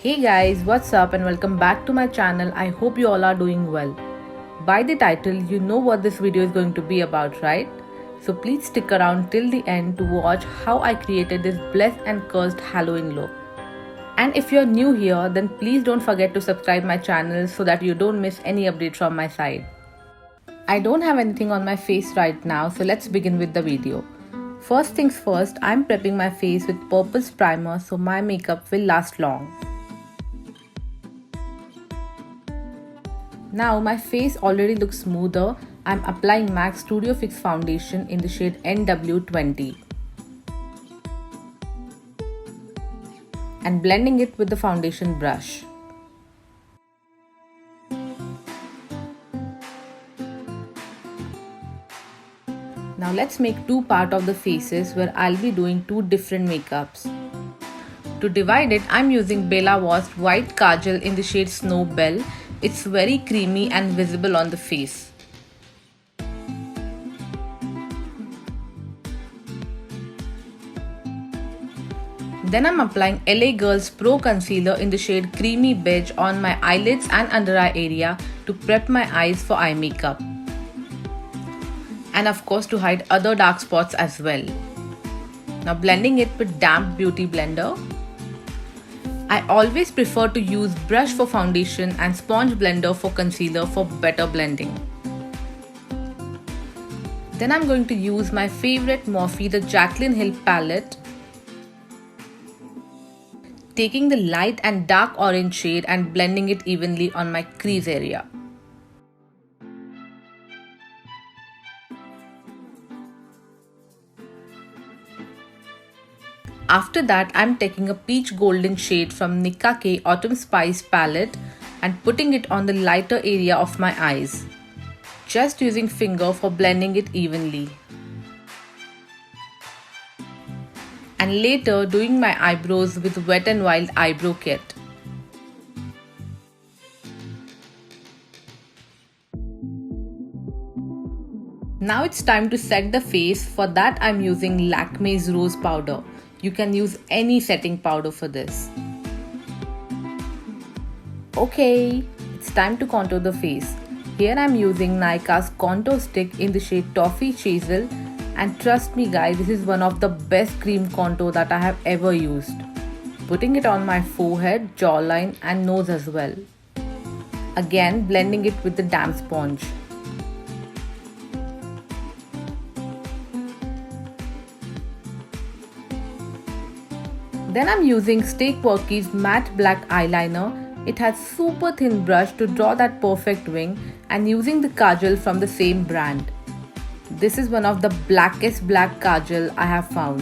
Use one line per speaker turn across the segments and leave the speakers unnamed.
Hey guys, what's up and welcome back to my channel. I hope you all are doing well. By the title, you know what this video is going to be about, right? So please stick around till the end to watch how I created this blessed and cursed Halloween look. And if you're new here, then please don't forget to subscribe my channel so that you don't miss any update from my side. I don't have anything on my face right now, so let's begin with the video. First things first, I'm prepping my face with purple's primer so my makeup will last long. Now my face already looks smoother. I'm applying MAC Studio Fix foundation in the shade NW20 and blending it with the foundation brush. Now let's make two parts of the faces where I'll be doing two different makeups. To divide it, I'm using Bella Wasp White Kajal in the shade Snow Bell. It's very creamy and visible on the face. Then I'm applying LA Girls Pro Concealer in the shade Creamy Beige on my eyelids and under eye area to prep my eyes for eye makeup. And of course to hide other dark spots as well. Now blending it with damp beauty blender. I always prefer to use brush for foundation and sponge blender for concealer for better blending. Then I'm going to use my favorite Morphe, the Jaclyn Hill palette, taking the light and dark orange shade and blending it evenly on my crease area. After that, I'm taking a peach golden shade from Nicka K Autumn Spice palette and putting it on the lighter area of my eyes. Just using finger for blending it evenly. And later doing my eyebrows with Wet n Wild eyebrow kit. Now it's time to set the face. For that I'm using Lakme's Rose Powder. You can use any setting powder for this. Okay, it's time to contour the face. Here I'm using Nykaa's contour stick in the shade Toffee Chisel, and trust me guys, this is one of the best cream contour that I have ever used. Putting it on my forehead, jawline and nose as well. Again blending it with the damp sponge. Then I'm using Stay Quirky's matte black eyeliner. It has super thin brush to draw that perfect wing and using the kajal from the same brand. This is one of the blackest black kajal I have found.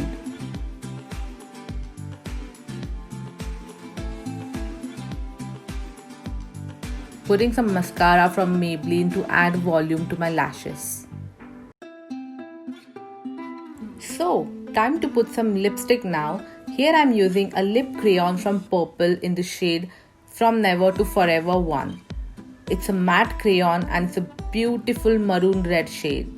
Putting some mascara from Maybelline to add volume to my lashes. So, time to put some lipstick now. Here I'm using a lip crayon from Purple in the shade From Never to Forever 1. It's a matte crayon and it's a beautiful maroon red shade.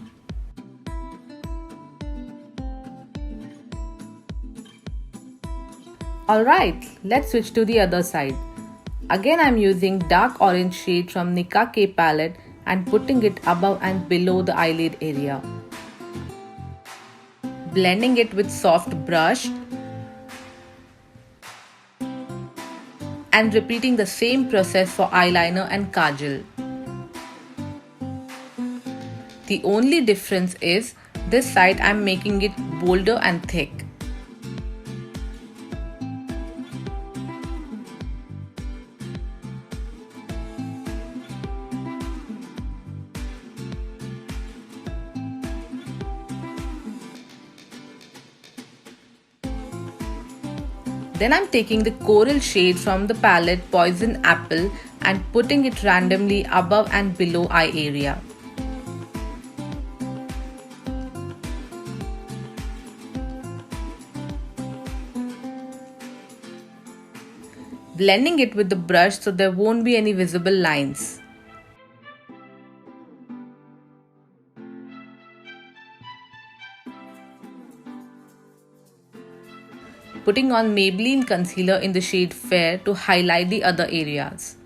Alright, let's switch to the other side. Again I'm using dark orange shade from Nicka K palette and putting it above and below the eyelid area. Blending it with soft brush and repeating the same process for eyeliner and kajal. The only difference is this side I'm making it bolder and thick. Then I'm taking the coral shade from the palette Poison Apple and putting it randomly above and below eye area. Blending it with the brush so there won't be any visible lines. putting on Maybelline concealer in the shade Fair to highlight the other areas.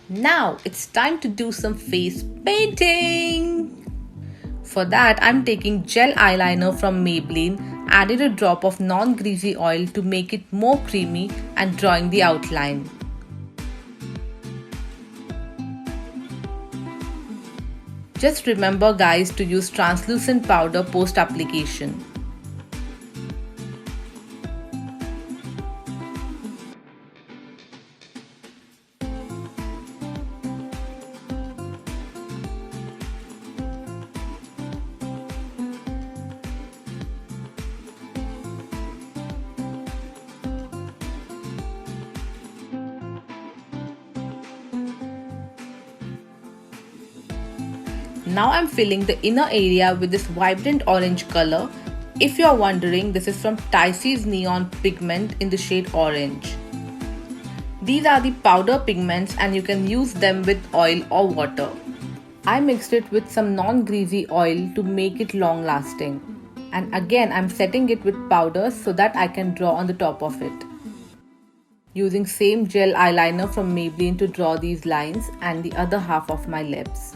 Now it's time to do some face painting. For that, I'm taking gel eyeliner from Maybelline, added a drop of non-greasy oil to make it more creamy and drawing the outline. Just remember guys to use translucent powder post application. Now I'm filling the inner area with this vibrant orange color. If you are wondering, this is from Tysee's Neon Pigment in the shade Orange. These are the powder pigments and you can use them with oil or water. I mixed it with some non-greasy oil to make it long lasting. And again I'm setting it with powder so that I can draw on the top of it. Using same gel eyeliner from Maybelline to draw these lines and the other half of my lips.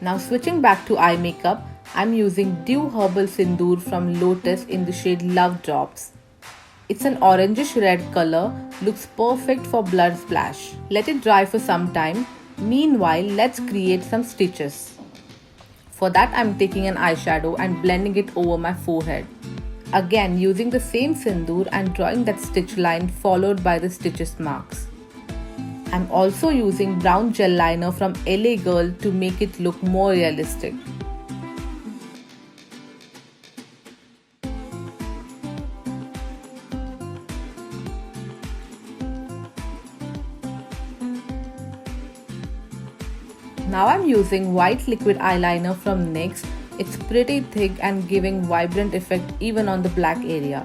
Now switching back to eye makeup, I'm using Dew Herbal Sindoor from Lotus in the shade Love Drops. It's an orangish red color, looks perfect for blood splash. Let it dry for some time. Meanwhile, let's create some stitches. For that, I'm taking an eyeshadow and blending it over my forehead. Again, using the same sindoor and drawing that stitch line followed by the stitches marks. I'm also using brown gel liner from LA Girl to make it look more realistic. Now I'm using white liquid eyeliner from NYX. It's pretty thick and giving vibrant effect even on the black area.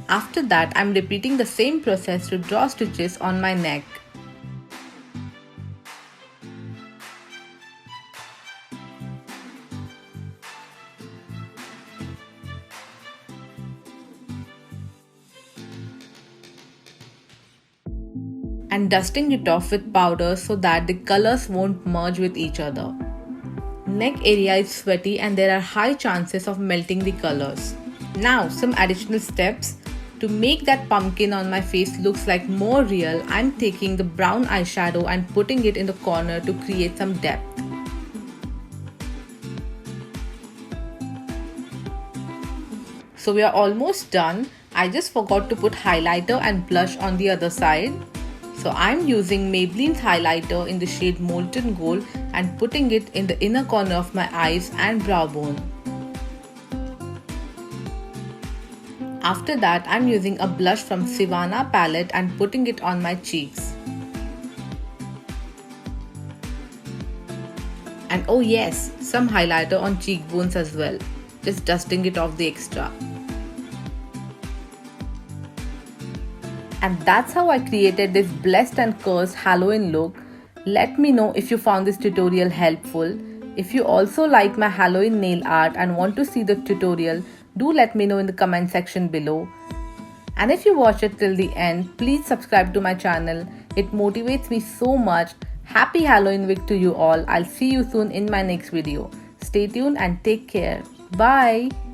After that, I'm repeating the same process to draw stitches on my neck. And dusting it off with powder so that the colors won't merge with each other. Neck area is sweaty and there are high chances of melting the colors. Now some additional steps. To make that pumpkin on my face looks like more real, I'm taking the brown eyeshadow and putting it in the corner to create some depth. So we are almost done. I just forgot to put highlighter and blush on the other side. So I'm using Maybelline's highlighter in the shade Molten Gold and putting it in the inner corner of my eyes and brow bone. After that, I'm using a blush from Sivana palette and putting it on my cheeks. And oh yes, some highlighter on cheekbones as well. Just dusting it off the extra. And that's how I created this blessed and cursed Halloween look. Let me know if you found this tutorial helpful. If you also like my Halloween nail art and want to see the tutorial, do let me know in the comment section below. And if you watch it till the end, please subscribe to my channel. It motivates me so much. Happy Halloween week to you all. I'll see you soon in my next video. Stay tuned and take care. Bye.